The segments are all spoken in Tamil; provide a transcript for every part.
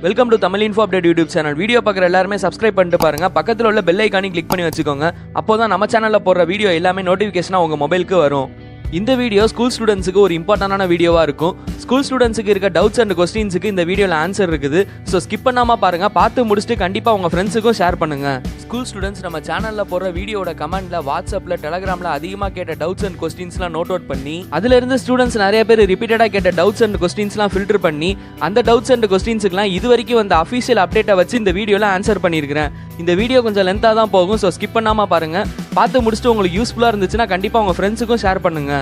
Welcome to Tamil info update YouTube channel. Video பார்க்குற எல்லாருமே சப்ஸ்கிரைப் பண்ணிட்டு பாருங்க. பக்கத்தில் உள்ள பெல் ஐக்கானி கிளிக் பண்ணி வச்சுக்கோங்க. அப்போதான் நம்ம சேனலில் போடுற வீடியோ எல்லாமே நோட்டிஃபிகேஷனாக உங்கள் மொபைலுக்கு வரும். இந்த வீடியோ ஸ்கூல் ஸ்டூடெண்ட்ஸுக்கு ஒரு இம்பார்ட்டன்டான வீடியோவாக இருக்கும். ஸ்கூல் ஸ்டூடெண்ட்ஸுக்கு இருக்க டவுட்ஸ் அண்ட் கொஸ்டின்ஸுக்கு இந்த வீடியோவில் ஆன்சர் இருக்குது. ஸோ ஸ்கிப் பண்ணாமல் பாருங்கள். பார்த்து முடிச்சுட்டு கண்டிப்பாக உங்கள் ஃப்ரெண்ட்ஸுக்கும் ஷேர் பண்ணுங்கள். ஸ்கூல் ஸ்டூடெண்ட்ஸ் நம்ம சேனலில் போடுற வீடியோட கமெண்ட்டில் வாட்ஸ்அப்பில் டெலகிராமில் அதிகமாக கேட்ட டவுட்ஸ் அண்ட் கொஸ்டின்ஸ்லாம் நோட் அவுட் பண்ணி அதிலிருந்து ஸ்டூடெண்ட்ஸ் நிறைய பேர் ரிப்பீட்டடாக கேட்ட டவுட்ஸ் அண்ட் கொஸ்டின்ஸ்லாம் ஃபில்டர் பண்ணி அந்த டவுட்ஸ் அண்ட் கொஸ்டின்ஸுக்குலாம் இது வரைக்கும் வந்த அஃபீஷியல் அப்டேட்டை வச்சு இந்த வீடியோவில் ஆன்சர் பண்ணியிருக்கிறேன். இந்த வீடியோ கொஞ்சம் லென்த்தாக தான் போகும். ஸோ ஸ்கிப் பண்ணாமல் பாருங்கள். பார்த்து முடிச்சுட்டு உங்களுக்கு யூஸ்ஃபுல்லாக இருந்துச்சுன்னா கண்டிப்பாக உங்கள் ஃப்ரெண்ட்ஸுக்கும் ஷேர் பண்ணுங்கள்.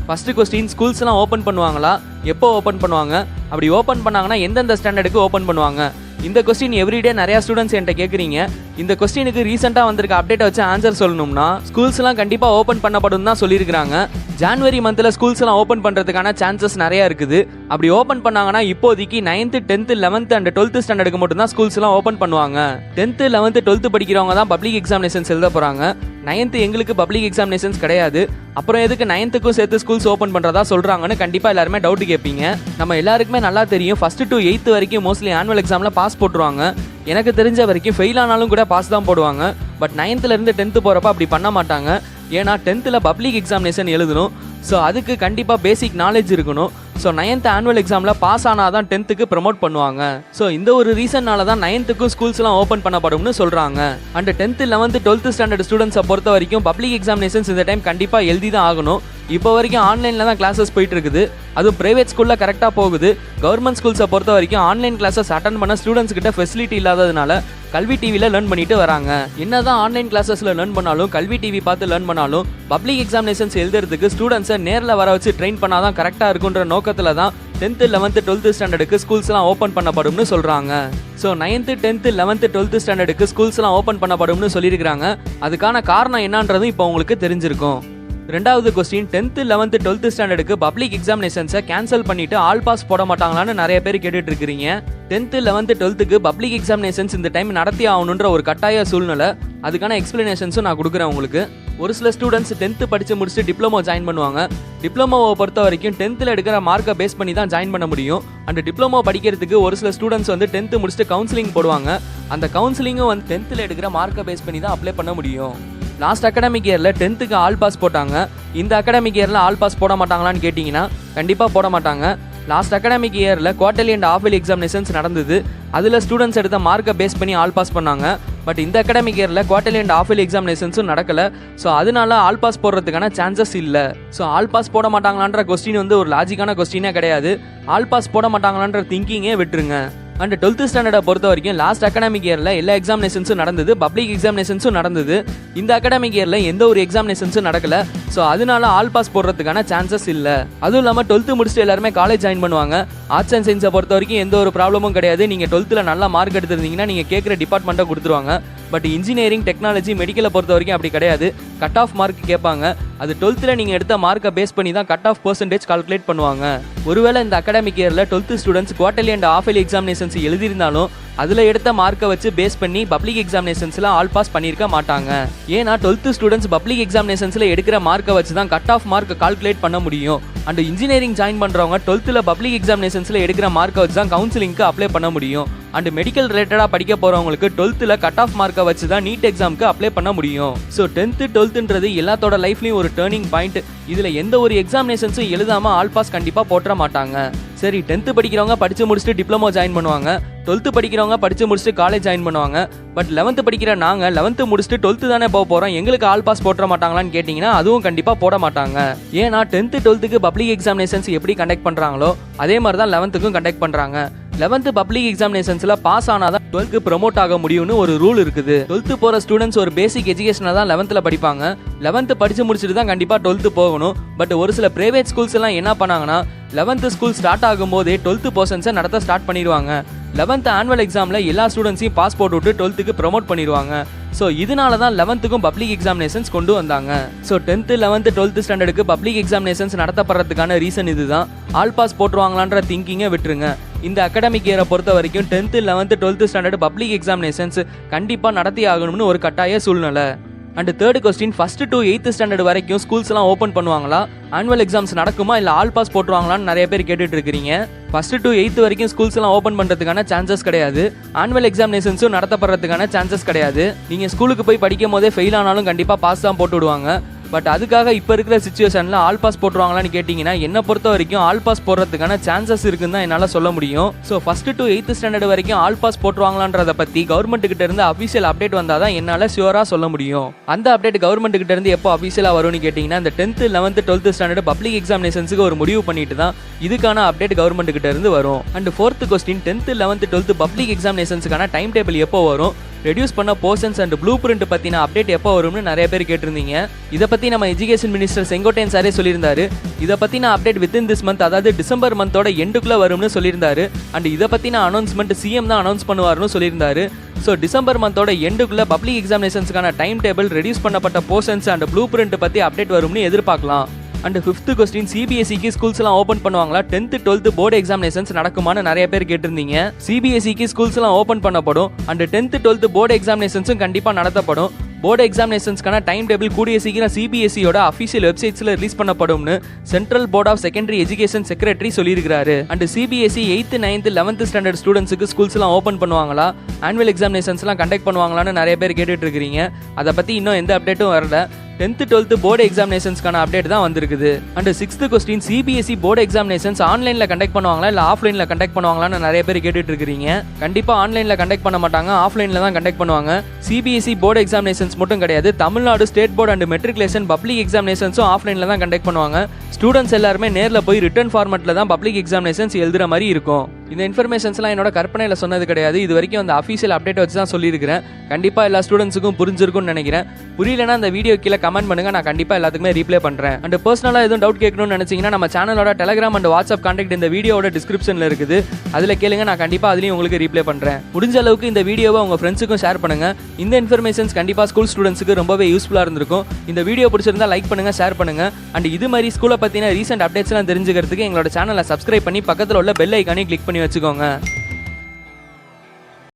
ஃபர்ஸ்ட் கொஸ்டின், ஸ்கூல்ஸ்லாம் ஓப்பன் பண்ணுவாங்களா? எப்போ ஓப்பன் பண்ணுவாங்க? அப்படி ஓப்பன் பண்ணாங்கன்னா எந்தெந்த ஸ்டாண்டர்டுக்கு ஓப்பன் பண்ணுவாங்க? இந்த கொஸ்டின் எவ்ரிடே நிறையா ஸ்டூடெண்ட்ஸ் என்கிட்ட கேட்குறீங்க. இந்த கொஸ்டினுக்கு ரீசெண்டாக வந்திருக்க அப்டேட்டை வச்சு ஆன்சர் சொல்லணும்னா ஸ்கூல்ஸ்லாம் கண்டிப்பாக ஓப்பன் பண்ணப்படும் தான் சொல்லியிருக்காங்க. ஜான்வரி மந்தில் ஸ்கூல்ஸ்லாம் ஓப்பன் பண்ணுறதுக்கான சான்சஸ் நிறையா இருக்குது. அப்படி ஓப்பன் பண்ணாங்கன்னா இப்போதைக்கு 9th, 10th, 11th and 12th ஸ்டாண்டர்டுக்கு மட்டும்தான் ஸ்கூல்ஸ்லாம் ஓப்பன் பண்ணுவாங்க. 10th, 11th, 12th படிக்கிறவங்க தான் பப்ளிக் எக்ஸாமினேஷன்ஸ் எழுத போகிறாங்க. 9th எங்களுக்கு பப்ளிக் எக்ஸாமினேஷன்ஸ் கிடையாது. அப்புறம் எதுக்கு 9th சேர்த்து ஸ்கூல்ஸ் ஓப்பன் பண்ணுறதா சொல்கிறாங்கன்னு கண்டிப்பாக எல்லாருமே டவுட் கேட்பீங்க. நம்ம எல்லாருக்குமே நல்லா தெரியும், 1st to 8th வரைக்கும் மோஸ்ட்லி ஆனுவல் எக்ஸாமில் பாஸ் போட்டுருவாங்க. எனக்கு தெரிஞ்ச வரைக்கும் ஃபெயில் ஆனாலும் கூட பாஸ் தான் போடுவாங்க. பட் 9th-லேருந்து 10th போகிறப்ப அப்படி பண்ண மாட்டாங்க. ஏன்னா 10th பப்ளிக் எக்ஸாமினேஷன் எழுதணும். ஸோ அதுக்கு கண்டிப்பாக பேசிக் நாலேஜ் இருக்கணும். ஸோ 9th ஆனுவல் எக்ஸாமில் பாஸ் ஆனால் தான் 10th ப்ரமோட் பண்ணுவாங்க. ஸோ இந்த ஒரு ரீசன்னால தான் 9th ஸ்கூல்ஸ்லாம் ஓப்பன் பண்ணப்படும்னு சொல்கிறாங்க. And 10th, 11th, 12th standard ஸ்டூடெண்ட்ஸை பொறுத்த வரைக்கும் பப்ளிக் எக்ஸாமினேஷன்ஸ் இந்த டைம் கண்டிப்பாக எழுதி தான் ஆகணும். இப்போ வரைக்கும் ஆன்லைனில் தான் கிளாஸஸ் போயிட்டு இருக்குது. அதுவும் பிரைவேட் ஸ்கூலில் கரெக்டாக போகுது. கவர்மெண்ட் ஸ்கூல்ஸை பொறுத்த வரைக்கும் ஆன்லைன் கிளாஸஸ் அட்டன் பண்ண ஸ்டூடெண்ட்ஸ் கிட்ட ஃபெசிலிட்டி இல்லாததுனால கல்வி டிவியில் லேர்ன் பண்ணிட்டு வராங்க. என்னதான் ஆன்லைன் கிளாஸஸில் லேர்ன் பண்ணாலும் கல்வி டிவி பார்த்து லேர்ன் பண்ணாலும் பப்ளிக் எக்ஸாமினேஷன்ஸ் எழுதுறதுக்கு ஸ்டூடெண்ட்ஸை நேரில் வர வச்சு ட்ரெயின் பண்ணாதான் கரெக்டாக இருக்குன்ற நோக்கத்தில் தான் 10th, 11th, 12th ஸ்டாண்டர்டுக்கு ஸ்கூல்ஸ்லாம் ஓப்பன் பண்ணப்படும்னு சொல்கிறாங்க. So 9th, 10th, 11th, 12th ஸ்டாண்டர்டுக்கு ஸ்கூல்ஸ்லாம் open பண்ணப்படும்னு சொல்லியிருக்கிறாங்க. அதுக்கான காரணம் என்னன்றதும் இப்போ உங்களுக்கு தெரிஞ்சிருக்கும். ரெண்டாவது கொஸ்டின், 10th, 11th, 12th ஸ்டாண்டர்டுக்கு பப்ளிக் எக்ஸாமினேஷன்ஸை கேன்சல் பண்ணிட்டு ஆல் பாஸ் போட மாட்டாங்களான்னு நிறைய பேர் கேட்டுட்டு இருக்கிறீங்க. 10th, 11th, 12th public examinations இந்த டைம் நடத்தி ஆகணுன்ற ஒரு கட்டாய சூழ்நிலை. அதுக்கான எக்ஸ்பிளனேஷன்ஸும் நான் கொடுக்குறேன் உங்களுக்கு. ஒரு சில ஸ்டூடெண்ட்ஸ் 10th படித்து முடிச்சுட்டு டிப்ளமோ ஜாயின் பண்ணுவாங்க. டிப்ளமோவை பொறுத்த வரைக்கும் 10th எடுக்கிற மார்க்கை பேஸ் பண்ணி தான் ஜாயின் பண்ண முடியும். அண்ட் டிப்ளமோ படிக்கிறதுக்கு ஒரு சில ஸ்டூடெண்ட்ஸ் 10th முடிச்சுட்டு கவுன்சிலிங் போடுவாங்க. அந்த கவுன்சிலிங்கும் 10th எடுக்கிற மார்க்கை பேஸ் பண்ணி தான் அப்ளை பண்ண முடியும். லாஸ்ட் அகாடமிக் இயரில் 10th ஆல் பாஸ் போட்டாங்க. இந்த அகாடமிக் இயரில் ஆல் பாஸ் போட மாட்டாங்களான்னு கேட்டிங்கன்னா கண்டிப்பாக போட மாட்டாங்க. லாஸ்ட் அகாடமிக் இயரில் quarterly and half yearly examinations நடந்தது. அதில் ஸ்டூடெண்ட்ஸ் எடுத்த மார்க்கை பேஸ் பண்ணி ஆல் பாஸ் பண்ணாங்க. பட் இந்த அகாடமிக் இயரில் குவார்டர்லி அண்ட் ஹாஃப் இயர்லி எக்ஸாமினேஷன்ஸும் நடக்கலை. ஸோ அதனால ஆல் பாஸ் போடுறதுக்கான சான்சஸ் இல்லை. ஸோ ஆல் பாஸ் போட மாட்டாங்களான்ற கொஸ்டின் ஒரு லாஜிக்கான கொஸ்டினே கிடையாது. ஆல் பாஸ் போட மாட்டாங்களான்ற திங்கிங்கே விட்டுருங்க. அண்ட் 12th ஸ்டாண்டர்டை பொறுத்த வரைக்கும் லாஸ்ட் அகாடமிக் இயரில் எல்லா எக்ஸாமினேஷன்ஸும் நடந்தது. பப்ளிக் எக்ஸாமினேஷன்ஸும் நடந்தது. இந்த அகாடமிக் இயரில் எந்த ஒரு எக்ஸாமினேஷன்ஸும் நடக்கல. ஸோ அதனால ஆல் பாஸ் போடுறதுக்கான சான்சஸ் இல்லை. அதுவும் இல்லாமல் 12th முடிச்சுட்டு எல்லாருமே காலேஜ் ஜாயின் பண்ணுவாங்க. ஆர்ட்ஸ் அண்ட் சயின்ஸை பொறுத்த வரைக்கும் எந்த ஒரு ப்ராப்ளமும் கிடையாது. நீங்கள் 12th நல்ல மார்க் எடுத்திருந்தீங்கன்னா நீங்கள் கேட்குற டிபார்ட்மெண்ட்டை கொடுத்துருவாங்க. பட் இன்ஜினியரிங், டெக்னாலஜி, மெடிக்கலை பொறுத்த வரைக்கும் அப்படி கிடையாது. கட் ஆஃப் மார்க் கேட்பாங்க. அது 12th நீங்கள் எடுத்த மார்க்கை பேஸ் பண்ணி தான் கட் ஆஃப் பர்சன்டேஜ் கால்குலேட் பண்ணுவாங்க. ஒருவேளை இந்த அகாடமிக் இயரில் 12th students quarterly and half yearly examinations எழுதியிருந்தாலும் அதில் எடுத்த மார்க்கை வச்சு பேஸ் பண்ணி பப்ளிக் எக்ஸாமினேஷன்ஸில் ஆல் பாஸ் பண்ணியிருக்க மாட்டாங்க. ஏன்னா 12th ஸ்டூடெண்ட்ஸ் பப்ளிக் எக்ஸாமினேஷன்ஸில் எடுக்கிற மார்க்கை வச்சு தான் கட் ஆஃப் மார்க் கால்குலேட் பண்ண முடியும். அண்ட் இன்ஜினியரிங் ஜாயின் பண்ணுறவங்க 12th பப்ளிக் எக்ஸாமினேஷன்ஸில் எடுக்கிற மார்க்கை வச்சு தான் கவுன்சிலிங்க்கு அப்ளை பண்ண முடியும். அண்ட் மெடிக்கல் ரிலேட்டடாக படிக்க போகிறவங்களுக்கு 12th கட் ஆஃப் மார்க்கை வச்சு தான் நீட் எக்ஸாமுக்கு அப்ளை பண்ண முடியும். ஸோ 10th, 12th எல்லாத்தோட லைஃப்லையும் ஒரு டேர்னிங் பாயிண்ட். இதில் எந்த ஒரு எக்ஸாமினேஷன்ஸும் எழுதாமல் ஆல் பாஸ் கண்டிப்பாக போட்டுற மாட்டாங்க. சரி, 10th படிக்கிறவங்க படித்து முடிச்சுட்டு டிப்ளமோ ஜாயின் பண்ணுவாங்க. 12th படிக்கிறவங்க படித்து முடிச்சுட்டு காலேஜ் ஜாயின் பண்ணுவாங்க. பட் 11th படிக்கிற நாங்கள் 11th முடிச்சுட்டு 12th தானே போக போகிறோம், எங்களுக்கு ஆல் பாஸ் போட்டுற மாட்டாங்களான்னு கேட்டிங்கன்னா அதுவும் கண்டிப்பாக போட மாட்டாங்க. ஏன்னா 10th, 12th பப்ளிக் எக்ஸாமினேஷன்ஸ் எப்படி கண்டக்ட் பண்ணுறாங்களோ அதே மாதிரி தான் 11th கண்டக்ட் பண்ணுறாங்க. 11th பப்ளிக் எக்ஸாமினேஷன்ஸ்ல பாஸ் ஆனாதான் 12th ப்ரமோட் ஆக முடியும்னு ஒரு ரூல் இருக்குது. 12th போற ஸ்டூடெண்ட்ஸ் ஒரு பேசிக் எஜுகேஷனை தான் 11th படிப்பாங்க. 11th படிச்சு முடிச்சுட்டு தான் கண்டிப்பா 12th போகணும். பட் ஒரு சில பிரைவேட் ஸ்கூல்ஸ் எல்லாம் என்ன பண்ணாங்கன்னா 11th ஸ்கூல் ஸ்டார்ட் ஆகும் போதே 12th போர்ஷன்ஸை நடத்த ஸ்டார்ட் பண்ணிடுவாங்க. 11th ஆனுவல் எக்ஸாம்ல எல்லா ஸ்டூடெண்ட்ஸையும் பாஸ் போட்டு விட்டு 12th ப்ரமோட் பண்ணிடுவாங்க. ஸோ இதனால தான் 11th பப்ளிக் எக்ஸாமினேஷன்ஸ் கொண்டு வந்தாங்க. ஸோ 10th, 11th, 12th ஸ்டாண்டர்டுக்கு பப்ளிக் எக்ஸாமினேஷன்ஸ் நடத்தப்படுறதுக்கான ரீசன் இதுதான். ஆல் பாஸ் போட்டுருவாங்களான்ற திங்கிங்கை விட்டுருங்க. இந்த அகாடமிக் இயரை பொறுத்த வரைக்கும் 10th, 11th, 12th standard public examinations கண்டிப்பாக நடத்தி ஆகணும்னு ஒரு கட்டாய சூழ்நிலை. And third question first to 8th standard வரைக்கும் ஸ்கூல்ஸ் எல்லாம் ஓபன் பண்ணுவாங்களா, ஆனுவல் எக்ஸாம்ஸ் நடக்குமா இல்ல ஆல் பாஸ் போட்டுருவாங்களான்னு நிறைய பேர் கேட்டுட்டு இருக்கீங்க. ஃபர்ஸ்ட் டு 8th வரைக்கும் ஸ்கூல்ஸ் எல்லாம் ஓபன் பண்றதுக்கான சான்சஸ் கிடையாது. ஆனுவல் எக்ஸாமினேஷன்ஸும் நடத்தப்படுறதுக்கான சான்சஸ் கிடையாது. நீங்க ஸ்கூலுக்கு போய் படிக்கும் போதே ஃபெயில் ஆனாலும் கண்டிப்பா பாஸ் தான் போட்டு விடுவாங்க. பட் அதுக்காக இப்போ இருக்கிற சிச்சுவேஷனில் ஆல் பாஸ் போட்டுருவாங்களான்னு கேட்டிங்கன்னா என்னை பொறுத்த வரைக்கும் ஆல் பாஸ் போடுறதுக்கான சான்சஸ் இருக்குன்னு தான் என்னால் சொல்ல முடியும். So first to 8th standard வரைக்கும் ஆல் பாஸ் போட்டுருவாங்களான்றதை பற்றி கவர்மெண்ட் கிட்ட இருந்து அஃபீஷியல் அப்டேட் வந்தால் தான் என்னால் ஷியூராக சொல்ல முடியும். அந்த அப்டேட் கவர்மெண்ட் கிட்ட இருந்து எப்போ அஃபீஷியலாக வரும்னு கேட்டிங்கன்னா இந்த 10th 11th 12th standard public எக்ஸாமினேஷன்ஸுக்கு ஒரு முடிவு பண்ணிட்டு தான் இதுக்கான அப்டேட் கவர்மெண்ட் கிட்ட இருந்து வரும். And 4th question 10th 11th 12th public எக்ஸாமினேஷன்ஸுக்கான டைம் டேபிள் எப்போ வரும், ரெடியூஸ் பண்ண போர்ஷன்ஸ் அண்ட் ப்ளூ பிரிண்ட் பத்தின அப்டேட் எப்போ வரும்னு நிறைய பேர் கேட்டிருந்தீங்க. இதை பத்தி நம்ம எஜுகேஷன் மினிஸ்டர் செங்கோட்டையன் சாரே சொல்லியிருந்தாரு. இதை பத்தின அப்டேட் வித்தின் திஸ் மந்த், அதாவது டிசம்பர் மந்தோட எண்டுக்குள்ள வரும்னு சொல்லியிருந்தாரு. அண்ட் இதை பத்தின அனௌன்ஸ்மெண்ட் சிஎம் தான் அனௌன்ஸ் பண்ணுவார்னு சொல்லியிருந்தாரு. ஸோ டிசம்பர் மந்தோட எண்டுக்குள்ள பப்ளிக் எக்ஸாமினேஷன்ஸ்க்கான டைம் டேபிள், ரெடியூஸ் பண்ணப்பட்ட போர்ஷன்ஸ் அண்ட் ப்ளூ பிரிண்ட் பத்தி அப்டேட் வரும்னு எதிர்பார்க்கலாம். அண்ட் 5th கொஸ்டின் சிபிஎஸ்சிக்கு ஸ்கூல்ஸ் எல்லாம் ஓபன் பண்ணுவாங்களா, 10th 12th போர்டு எக்ஸாமினேஷன்ஸ் நடக்குமான்னு நிறைய பேர் கேட்டிருந்தீங்க. சிபிஎஸ்சிக்கு ஸ்கூல்ஸ் எல்லாம் ஓபன் பண்ணப்படும். அண்ட் 10th 12th போர்டு எக்ஸாமினேஷன்ஸும் கண்டிப்பா நடத்தப்படும். போர்டு எக்ஸாமினேஷன்ஸ்க்கான டைம் டேபிள் கூடிய சீக்கிரம் சிபிஎஸ்சியோட அஃபிஷியல் வெப்சைட்ஸ்ல ரிலீஸ் பண்ணப்படும்னு central board of secondary education secretary சொல்லியிருக்காரு. And CBSE 8th 9th 11th standard ஸ்டூடெண்ட்ஸுக்கு ஸ்கூல்ஸ் எல்லாம் ஓபன் பண்ணுவாங்களா, ஆனுவல் எக்ஸாமினேஷன்ஸ் எல்லாம் கண்டக்ட் பண்ணுவாங்களான்னு நிறைய பேர் கேட்டுட்டு இருக்கீங்க. அதை பத்தி இன்னும் எந்த அப்டேட்டும் வரல. 10th 12th போர்டு எக்ஸாமினேஷன்ஸ்க்கான அப்டேட் தான் வந்திருக்குது. And 6th question CBSE board examinations ஆன்லைன்ல கண்டக்ட் பண்ணுவாங்களா இல்ல ஆஃப்லைன்ல கண்டக்ட் பண்ணுவாங்களான்னு நிறைய பேர் கேட்டுட்டு இருக்கீங்க. கண்டிப்பா ஆன்லைன்ல கண்டக்ட் பண்ண மாட்டாங்க, ஆஃப்லைன்ல தான் கண்டக்ட் பண்ணுவாங்க. சிபிஎஸ்சி போர்டு எக்ஸாமினேஷன்ஸ் மட்டும் கிடையாது, Tamil Nadu state board and matriculation public எக்ஸாமினேஷன்ஸும் ஆஃப்லைன்ல தான் கண்டக்ட் பண்ணுவாங்க. ஸ்டூடெண்ட்ஸ் எல்லாருமே நேர்ல போய் ரிட்டன் ஃபார்மேட்ல தான் பப்ளிக் எக்ஸாமினேஷன்ஸ் எழுதுற மாதிரி இருக்கும். இந்த இன்ஃபர்மேஷன்ஸ்லாம் என்னோட கற்பனையில சொன்னது கிடையாது, இது வரைக்கும் அந்த அஃபீஷியல் அப்டேட் வச்சு தான் சொல்லியிருக்கிறேன். கண்டிப்பா எல்லா ஸ்டூடெண்ட்ஸுக்கும் புரிஞ்சிருக்கும்னு நினைக்கிறேன். புரியலனா அந்த வீடியோ கீழே கமெண்ட் பண்ணுங்க, நான் கண்டிப்பா எல்லாத்துக்குமே ரீப்ளை பண்றேன். அண்ட் பர்சனலா எதுவும் டவுட் கேட்கணும்னு நினைச்சீங்கன்னா நம்ம சேனலோட டெலிகிராம் அண்ட் வாட்ஸ்அப் கான்டாக்ட் இந்த வீடியோட டிஸ்கிரிப்ஷன்ல இருக்குது, அதுல கேளுங்க, நான் கண்டிப்பா அதுலயும் உங்களுக்கு ரீப்ளை பண்றேன். முடிஞ்ச அளவுக்கு இந்த வீடியோவை உங்க ஃப்ரெண்ட்ஸுக்கும் ஷேர் பண்ணுங்க. இந்த இன்ஃபர்மேஷன்ஸ் கண்டிப்பா ஸ்கூல் ஸ்டூடெண்ட்ஸுக்கு ரொம்பவே யூஸ்ஃபுல்லா இருந்திருக்கும். இந்த வீடியோ பிடிச்சிருந்தா லைக் பண்ணுங்க, ஷேர் பண்ணுங்க. அண்ட் இது மாதிரி ஸ்கூலை பத்தின ரீசெண்ட் அப்டேட்ஸ் எல்லாம் தெரிஞ்சுக்கிறதுக்கு எங்களோட சேனலை சப்ஸ்கிரைப் பண்ணி பக்கத்துல உள்ள பெல் ஐகானை கிளிக் பண்ணி வச்சுக்கோங்க.